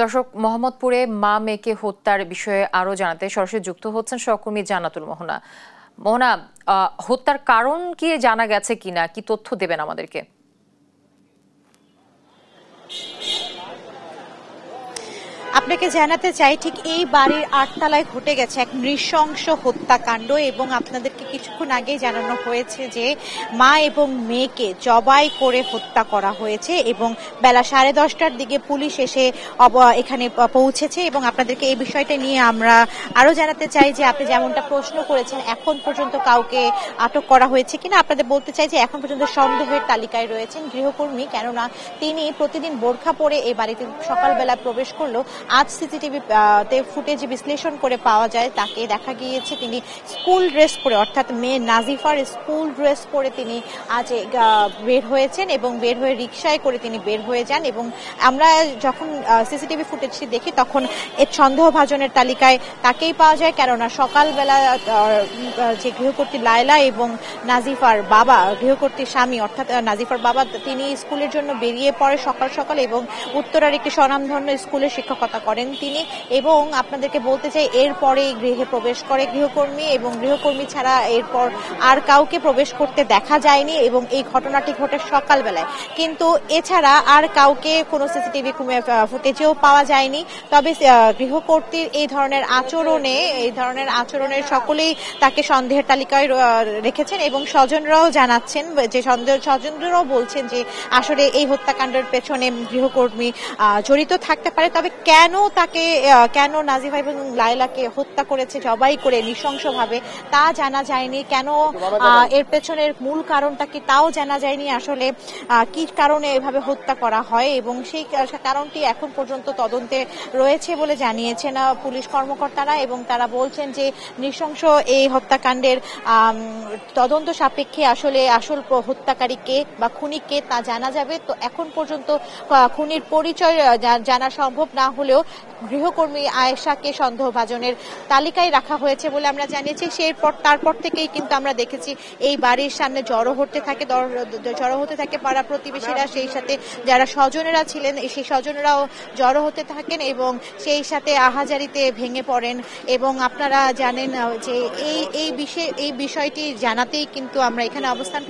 দর্শক, মোহাম্মদপুরে মা মেয়েকে হত্যার বিষয়ে আরো জানাতে সরাসরি যুক্ত হচ্ছেন সহকর্মী জান্নাতুল মোহনা। মোহনা, হত্যার কারণ কি জানা গেছে কিনা, কি তথ্য দেবেন আমাদেরকে? আপনাকে জানাতে চাই, ঠিক এই বাড়ির ৮ তলায় ঘটে গেছে এক নৃশংস হত্যাকাণ্ড এবং আপনাদেরকে কিছুক্ষণ আগেই জানানো হয়েছে যে মা এবং মেয়েকে জবাই করে হত্যা করা হয়েছে এবং বেলা 10:30টার দিকে পুলিশ এসে এখানে পৌঁছেছে। এবং আপনাদেরকে এই বিষয়টা নিয়ে আমরা আরো জানাতে চাই যে আপনি যেমনটা প্রশ্ন করেছেন এখন পর্যন্ত কাউকে আটক করা হয়েছে কিনা, আপনাদের বলতে চাই যে এখন পর্যন্ত সন্দেহের তালিকায় রয়েছেন গৃহকর্মী, কেননা তিনি প্রতিদিন বোরখা পরে এই বাড়িতে সকালবেলা প্রবেশ করলেও আজ সিসিটিভি তে ফুটেজ বিশ্লেষণ করে পাওয়া যায় তাকে দেখা গিয়েছে তিনি স্কুল ড্রেস পরে, অর্থাৎ মেয়ে নাজিফার স্কুল ড্রেস পরে তিনি আজ বের হয়েছেন এবং বের হয়ে রিকশায় করে তিনি বের হয়ে যান। এবং আমরা যখন সিসিটিভি ফুটেজটি দেখি তখন এর সন্দেহভাজনের তালিকায় তাকেই পাওয়া যায়, কেননা সকালবেলা যে গৃহকর্ত্রী লায়লা এবং নাজিফার বাবা, গৃহকর্ত্রীর স্বামী অর্থাৎ নাজিফার বাবা, তিনি স্কুলের জন্য বেরিয়ে পড়ে সকাল সকাল এবং উত্তরার একটি স্বনামধন্য স্কুলে শিক্ষকতা করেন তিনি। এবং আপনাদেরকে বলতে চাই এরপরে গৃহে প্রবেশ করে গৃহকর্মী এবং গৃহকর্মী ছাড়া এরপর আর কাউকে প্রবেশ করতে দেখা যায়নি এবং এই ঘটনাটি ঘটে সকালবেলায়। কিন্তু এছাড়া আর কাউকে কোনো সিসিটিভি ফুটেজেও পাওয়া যায়নি। তবে গৃহকর্ত্রীর এই ধরনের আচরণের সকলেই তাকে সন্দেহের তালিকায় রেখেছেন এবং স্বজনরাও জানাচ্ছেন যে স্বজনরাও বলছেন যে আসলে এই হত্যাকাণ্ডের পেছনে গৃহকর্মী জড়িত থাকতে পারে। তবে কেন নাজিফা এবং লায়লাকে হত্যা করেছে জবাই করে নৃশংসভাবে তা জানা যায়নি। কেন এর পেছনের মূল কারণটা কি তাও জানা যায়নি। আসলে কি কারণে এভাবে হত্যা করা হয় এবং সেই কারণটি এখন পর্যন্ত তদন্তে রয়েছে বলে জানিয়েছেন পুলিশ কর্মকর্তারা এবং তারা বলছেন যে নৃশংস এই হত্যাকাণ্ডের তদন্ত সাপেক্ষে আসলে আসল হত্যাকারী কে বা খুনি কে তা জানা যাবে। তো এখন পর্যন্ত খুনির পরিচয় জানা সম্ভব না হলেও গৃহকর্মী আয়েশাকে সন্দেহভাজনের তালিকায় রাখা হয়েছে বলে আমরা জানিয়েছি। তারপর থেকেই কিন্তু আমরা দেখেছি এই বাড়ির সামনে জড়ো হতে থাকে পাড়া প্রতিবেশীরা, সেই সাথে যারা স্বজনেরা ছিলেন সেই স্বজনেরাও জড়ো হতে থাকেন এবং সেই সাথে আহাজারিতে ভেঙে পড়েন। এবং আপনারা জানেন যে এই বিষয়টি জানাতেই কিন্তু আমরা এখানে অবস্থান